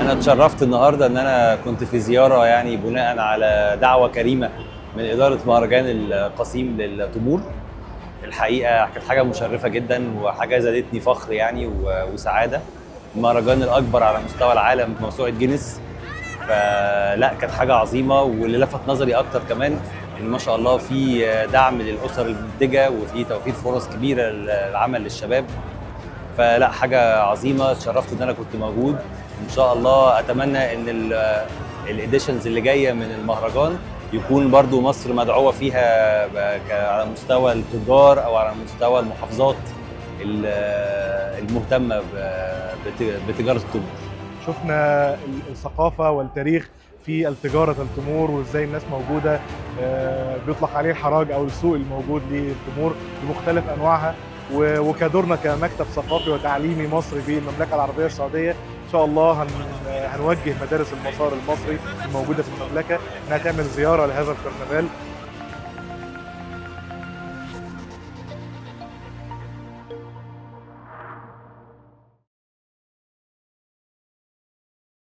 أنا اتشرفت النهارده إن أنا كنت في زيارة يعني بناء على دعوة كريمة من إدارة مهرجان القصيم للتمور. الحقيقة كانت حاجة مشرفة جدا وحاجة زادتني فخر يعني وسعادة. المهرجان الأكبر على مستوى العالم في موسوعة جينيس، فلا كانت حاجة عظيمة. واللي لفت نظري أكتر كمان إن ما شاء الله في دعم للأسر المنتجة وفي توفير فرص كبيرة للعمل للشباب. فلا حاجه عظيمه، اتشرفت ان انا كنت موجود. ان شاء الله اتمنى ان الاديشنز اللي جايه من المهرجان يكون برضو مصر مدعوه فيها على مستوى التجار او على مستوى المحافظات المهتمه بتجاره التمور. شفنا الثقافة والتاريخ في التجارة التمور وازاي الناس موجودة، بيطلق عليه الحراج او السوق الموجود للتمور بمختلف انواعها. وكدورنا كمكتب ثقافي وتعليمي مصري في المملكة العربية السعودية ان شاء الله هنوجه مدارس المسار المصري الموجودة في المملكة انها تعمل زيارة لهذا الكرنفال